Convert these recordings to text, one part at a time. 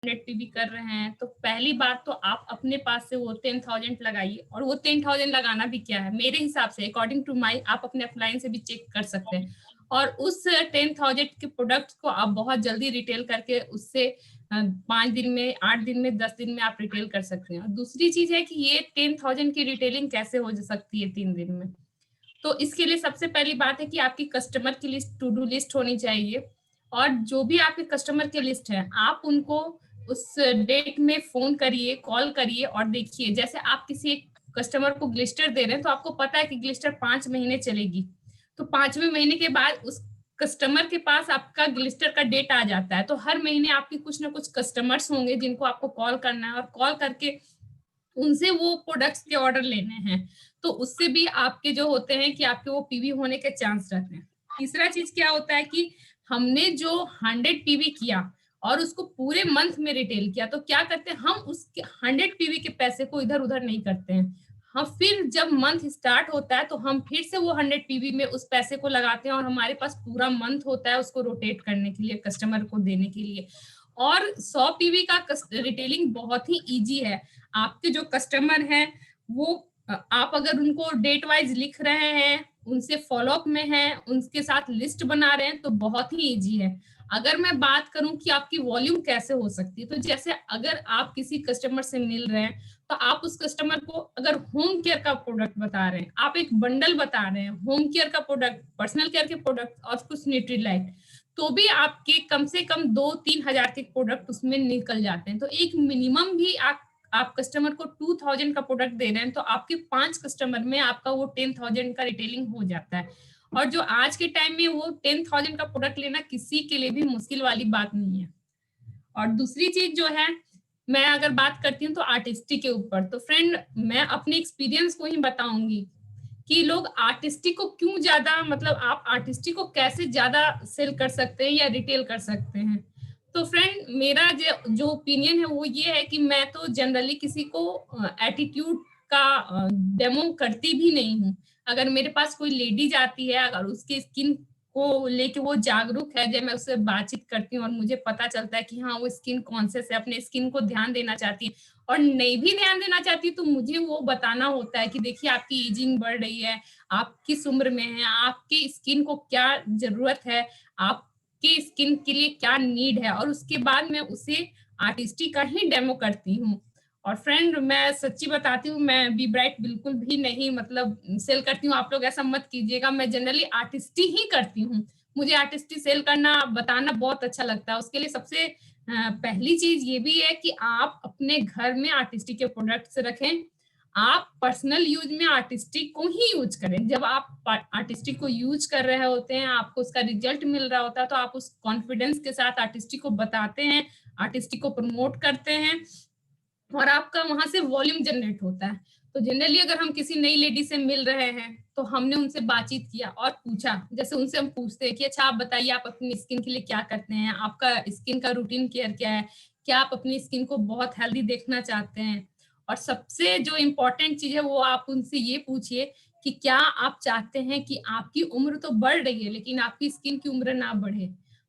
100 PV कर रहे हैं, तो पहली बात तो आप अपने पास से वो 10,000 लगाइए। और वो 10,000 लगाना भी क्या है, मेरे हिसाब से अकॉर्डिंग टू माई, आप अपने अपलाइन से भी चेक कर सकते हैं। और उस 10,000 के प्रोडक्ट्स को आप बहुत जल्दी रिटेल करके उससे 5 दिन में, 8 दिन में, 10 दिन में आप रिटेल कर सकते हैं। और दूसरी चीज है कि ये 10,000 की रिटेलिंग कैसे हो सकती है 3 दिन में। तो इसके लिए सबसे पहली बात है कि आपकी कस्टमर की लिस्ट, टू डू लिस्ट होनी चाहिए। और जो भी आपके कस्टमर की लिस्ट है, आप उनको उस डेट में फोन करिए, कॉल करिए और देखिए। जैसे आप किसी कस्टमर को ग्लिस्टर दे रहे हैं, तो आपको पता है कि ग्लिस्टर 5 महीने चलेगी, तो 5वें महीने के बाद उस कस्टमर के पास आपका ग्लिस्टर का डेट आ जाता है। तो हर महीने आपके कुछ ना कुछ कस्टमर्स होंगे जिनको आपको कॉल करना है, और कॉल करके उनसे वो प्रोडक्ट्स के ऑर्डर लेने हैं। तो उससे भी आपके जो होते हैं कि आपके वो पीवी होने के चांस रहते हैं। तीसरा चीज क्या होता है कि हमने जो 100 पीवी किया और उसको पूरे मंथ में रिटेल किया, तो क्या करते हैं हम, उसके 100 पीवी के पैसे को इधर उधर नहीं करते हैं। हम फिर जब मंथ स्टार्ट होता है तो हम फिर से वो 100 पीवी में उस पैसे को लगाते हैं, और हमारे पास पूरा मंथ होता है उसको रोटेट करने के लिए, कस्टमर को देने के लिए। और 100 पीवी का रिटेलिंग बहुत ही इजी है। आपके जो कस्टमर हैं वो, आप अगर उनको डेट वाइज लिख रहे हैं, उनसे फॉलोअप में हैं, उनके साथ लिस्ट बना रहे हैं, तो बहुत ही इजी है। अगर मैं बात करूं कि आपकी वॉल्यूम कैसे हो सकती है, तो जैसे अगर आप किसी कस्टमर से मिल रहे हैं, तो आप उस कस्टमर को अगर होम केयर का प्रोडक्ट बता रहे हैं, आप एक बंडल बता रहे हैं, होम केयर का प्रोडक्ट, पर्सनल केयर के प्रोडक्ट और कुछ न्यूट्रीलाइट, तो भी आपके कम से कम 2-3 हजार के प्रोडक्ट उसमें निकल जाते हैं। तो एक मिनिमम भी आप कस्टमर को 2,000 का प्रोडक्ट दे रहे हैं, तो आपके 5 कस्टमर में आपका वो 10,000 का रिटेलिंग हो जाता है। और जो आज के टाइम में वो 10,000 का प्रोडक्ट लेना किसी के लिए भी मुश्किल वाली बात नहीं है। और दूसरी चीज जो है, मैं अगर बात करती हूँ तो आर्टिस्टिक के ऊपर, तो फ्रेंड मैं अपने एक्सपीरियंस को ही बताऊंगी कि लोग आर्टिस्टिक को क्यों ज्यादा, मतलब आप आर्टिस्टिक को कैसे ज्यादा सेल कर सकते हैं या रिटेल कर सकते हैं। तो फ्रेंड मेरा जो ओपिनियन है वो ये है कि मैं तो जनरली किसी को एटीट्यूड का डेमो करती भी नहीं हूँ। अगर मेरे पास कोई लेडी जाती है, अगर उसकी स्किन को लेके वो जागरूक है, जब मैं उससे बातचीत करती हूँ और मुझे पता चलता है कि हाँ वो स्किन कॉन्शियस है, अपने स्किन को ध्यान देना चाहती है, और नहीं भी ध्यान देना चाहती, तो मुझे वो बताना होता है कि देखिए आपकी एजिंग बढ़ रही है, आप किस उम्र में है, आपकी स्किन को क्या जरूरत है, आपकी स्किन के लिए क्या नीड है, और उसके बाद मैं उसे आर्टिस्टी का ही डेमो करती हूँ। और फ्रेंड मैं सच्ची बताती हूँ, मैं बी ब्राइट बिल्कुल भी नहीं मतलब सेल करती हूँ, आप लोग ऐसा मत कीजिएगा। मैं जनरली आर्टिस्टी ही करती हूँ। मुझे आर्टिस्टी सेल करना, बताना बहुत अच्छा लगता है। उसके लिए सबसे पहली चीज ये भी है कि आप अपने घर में आर्टिस्टी के प्रोडक्ट्स रखें। आप पर्सनल यूज में आर्टिस्टिक को ही यूज करें। जब आप आर्टिस्टिक को यूज कर रहे होते हैं, आपको उसका रिजल्ट मिल रहा होता है, तो आप उस कॉन्फिडेंस के साथ आर्टिस्टिक को बताते हैं, आर्टिस्टिक को प्रमोट करते हैं, और आपका वहां से वॉल्यूम जनरेट होता है। तो जनरली अगर हम किसी नई लेडी से मिल रहे हैं, तो हमने उनसे बातचीत किया और पूछा, जैसे उनसे हम पूछते हैं कि अच्छा आप बताइए आप अपनी स्किन के लिए क्या करते हैं, आपका स्किन का रूटीन केयर क्या है, क्या आप अपनी स्किन को बहुत हेल्दी देखना चाहते हैं। और सबसे जो इम्पोर्टेंट चीज है वो आप उनसे ये पूछिए कि क्या आप चाहते हैं कि आपकी उम्र तो बढ़ रही है लेकिन आपकी स्किन की उम्र ना बढ़े।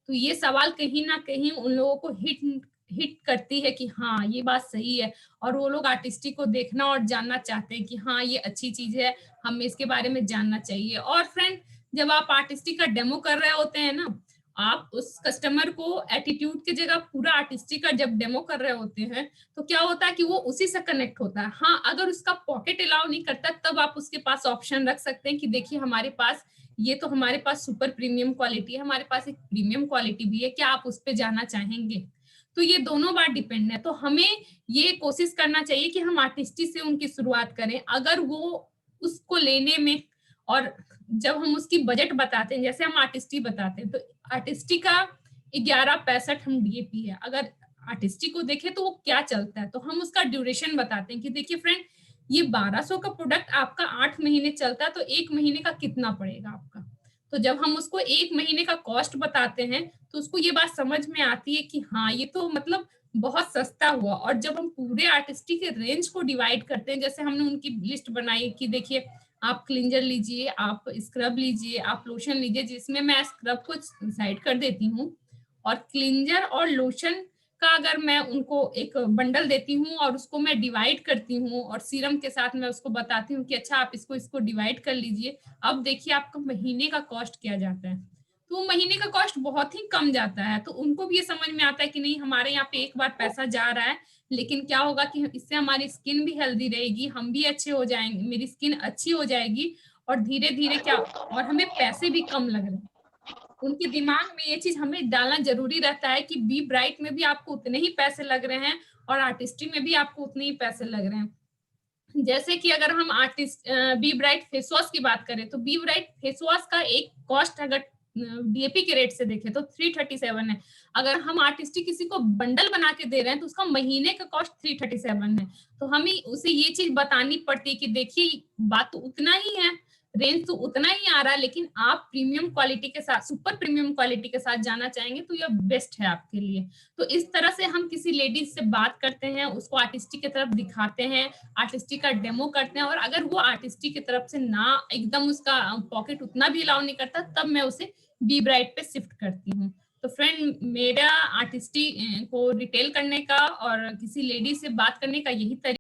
तो ये सवाल कहीं ना कहीं उन लोगों को हिट हिट करती है कि हाँ ये बात सही है, और वो लोग आर्टिस्टिक को देखना और जानना चाहते हैं कि हाँ ये अच्छी चीज है, हमें इसके बारे में जानना चाहिए। और फ्रेंड जब आप आर्टिस्टिक का डेमो कर रहे होते हैं ना, आप उस कस्टमर को एटीट्यूड की जगह पूरा आर्टिस्टिक का जब डेमो कर रहे होते हैं, तो क्या होता है कि वो उसी से कनेक्ट होता है। हाँ अगर उसका पॉकेट अलाउ नहीं करता, तब आप उसके पास ऑप्शन रख सकते हैं कि देखिए हमारे पास ये तो हमारे पास सुपर प्रीमियम क्वालिटी है, हमारे पास एक प्रीमियम क्वालिटी भी है, क्या आप उस पर जाना चाहेंगे। तो ये दोनों बात डिपेंड है। तो हमें ये कोशिश करना चाहिए कि हम आर्टिस्टी से उनकी शुरुआत करें। अगर वो उसको लेने में, और जब हम उसकी बजट बताते हैं, जैसे हम आर्टिस्टी बताते हैं, तो आर्टिस्टी का 11.65 हम डीएपी है। अगर आर्टिस्टी को देखें तो वो क्या चलता है, तो हम उसका ड्यूरेशन बताते हैं कि देखिए फ्रेंड ये 1200 का प्रोडक्ट आपका 8 महीने चलता है, तो 1 महीने का कितना पड़ेगा आपका। तो जब हम उसको 1 महीने का कॉस्ट बताते हैं, तो उसको ये बात समझ में आती है कि हाँ ये तो मतलब बहुत सस्ता हुआ। और जब हम पूरे आर्टिस्टी के रेंज को डिवाइड करते हैं, जैसे हमने उनकी लिस्ट बनाई कि देखिए आप क्लिंजर लीजिए, आप स्क्रब लीजिए, आप लोशन लीजिए, जिसमें मैं स्क्रब को साइड कर देती हूँ, और क्लिंजर और लोशन का अगर मैं उनको एक बंडल देती हूँ और उसको मैं डिवाइड करती हूँ और सीरम के साथ मैं उसको बताती हूँ कि अच्छा आप इसको डिवाइड कर लीजिए, अब देखिए आपका महीने का कॉस्ट क्या जाता है। तो महीने का कॉस्ट बहुत ही कम जाता है, तो उनको भी ये समझ में आता है कि नहीं हमारे यहाँ पे एक बार पैसा जा रहा है, लेकिन क्या होगा कि इससे हमारी स्किन भी हेल्दी रहेगी, हम भी अच्छे हो जाएंगे, मेरी स्किन अच्छी हो जाएगी और धीरे धीरे क्या, और हमें पैसे भी कम लग रहे हैं। उनके दिमाग में ये चीज हमें डालना जरूरी रहता है कि बी ब्राइट में भी आपको उतने ही पैसे लग रहे हैं और आर्टिस्ट्री में भी आपको उतने ही पैसे लग रहे हैं। जैसे कि अगर हम artist B bright face wash की बात करें, तो बी ब्राइट फेस वॉश का एक कॉस्ट अगर डीएपी के रेट से देखें तो 337 है। अगर हम आर्टिस्टिक किसी को बंडल बना के दे रहे हैं तो उसका महीने का कॉस्ट 337 है। तो हमें उसे ये चीज बतानी पड़ती है कि देखिए बात तो उतना ही है, रेंज तो उतना ही आ रहा है, लेकिन आप प्रीमियम क्वालिटी के साथ, सुपर प्रीमियम क्वालिटी के साथ जाना चाहेंगे तो यह बेस्ट है आपके लिए। तो इस तरह से हम किसी लेडीज से बात करते हैं, उसको आर्टिस्टिक की तरफ दिखाते हैं, आर्टिस्टिक का डेमो करते हैं, और अगर वो आर्टिस्टिक की तरफ से ना एकदम उसका पॉकेट उतना भी अलाउ नहीं करता, तब मैं उसे बी ब्राइट पे शिफ्ट करती हूँ। तो फ्रेंड, मेरा आर्टिस्टिक को रिटेल करने का और किसी लेडी से बात करने का यही तरीका